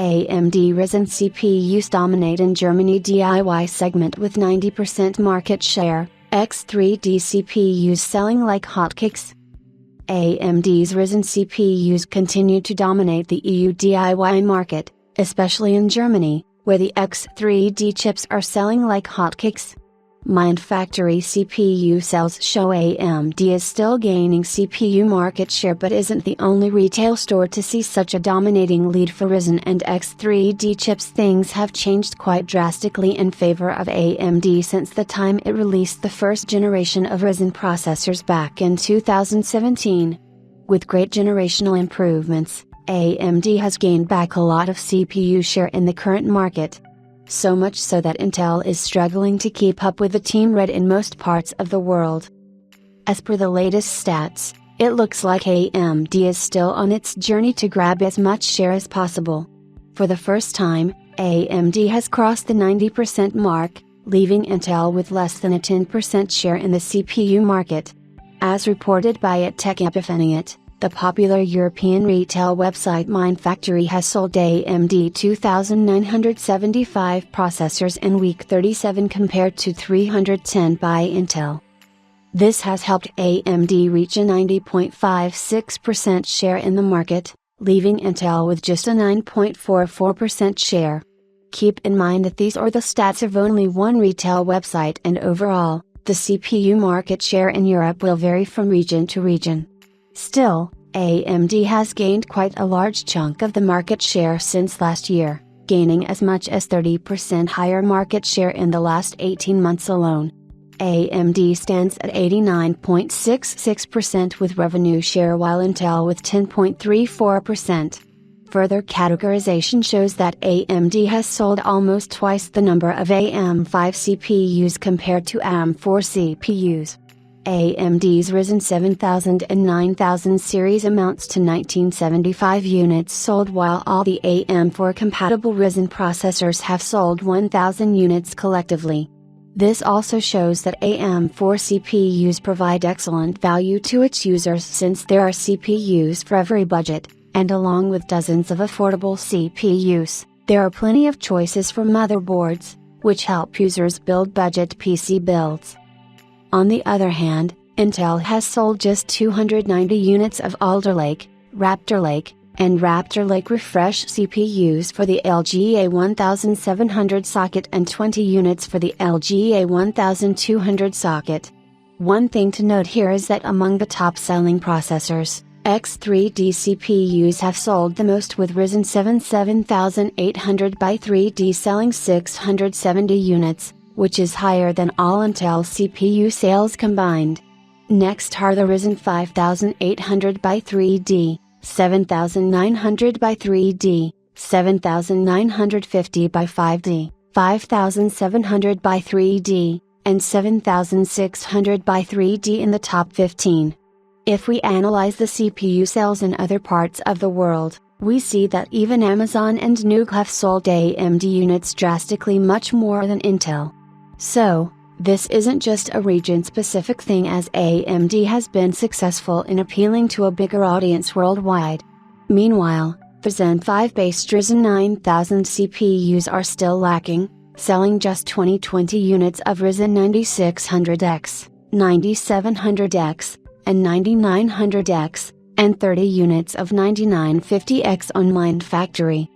AMD Ryzen CPUs dominate in Germany DIY segment with 90% market share, X3D CPUs selling like hotcakes. AMD's Ryzen CPUs continue to dominate the EU DIY market, especially in Germany, where the X3D chips are selling like hotcakes. Mindfactory CPU sales show AMD is still gaining CPU market share but isn't the only retail store to see such a dominating lead for Ryzen and X3D chips. Things have changed quite drastically in favor of AMD since the time it released the first generation of Ryzen processors back in 2017. With great generational improvements, AMD has gained back a lot of CPU share in the current market. So much so that Intel is struggling to keep up with the Team Red in most parts of the world. As per the latest stats, it looks like AMD is still on its journey to grab as much share as possible. For the first time, AMD has crossed the 90% mark, leaving Intel with less than a 10% share in the CPU market. As reported by Tech Affiliate, the popular European retail website Mindfactory has sold AMD 2,975 processors in week 37 compared to 310 by Intel. This has helped AMD reach a 90.56% share in the market, leaving Intel with just a 9.44% share. Keep in mind that these are the stats of only one retail website, and overall, the CPU market share in Europe will vary from region to region. Still, AMD has gained quite a large chunk of the market share since last year, gaining as much as 30% higher market share in the last 18 months alone. AMD stands at 89.66% with revenue share, while Intel with 10.34%. Further categorization shows that AMD has sold almost twice the number of AM5 CPUs compared to AM4 CPUs. AMD's Ryzen 7000 and 9000 series amounts to 1975 units sold, while all the AM4 compatible Ryzen processors have sold 1000 units collectively. This also shows that AM4 CPUs provide excellent value to its users since there are CPUs for every budget, and along with dozens of affordable CPUs, there are plenty of choices for motherboards, which help users build budget PC builds. On the other hand, Intel has sold just 290 units of Alder Lake, Raptor Lake, and Raptor Lake Refresh CPUs for the LGA 1700 socket and 20 units for the LGA 1200 socket. One thing to note here is that among the top-selling processors, X3D CPUs have sold the most, with Ryzen 7 7800 by 3D selling 670 units, which is higher than all Intel CPU sales combined. Next are the Ryzen 5800 by 3D, 7900 by 3D, 7950 by 5D, 5700 by 3D, and 7600 by 3D in the top 15. If we analyze the CPU sales in other parts of the world, we see that even Amazon and Nook have sold AMD units drastically much more than Intel. So, this isn't just a region-specific thing, as AMD has been successful in appealing to a bigger audience worldwide. Meanwhile, the Zen 5-based Ryzen 9000 CPUs are still lacking, selling just 20 units of Ryzen 9600X, 9700X, and 9900X, and 30 units of 9950X on Mindfactory.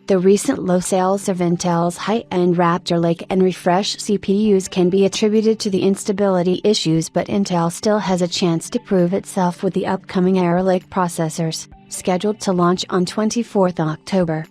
The recent low sales of Intel's high-end Raptor Lake and Refresh CPUs can be attributed to the instability issues, but Intel still has a chance to prove itself with the upcoming Arrow Lake processors, scheduled to launch on 24 October.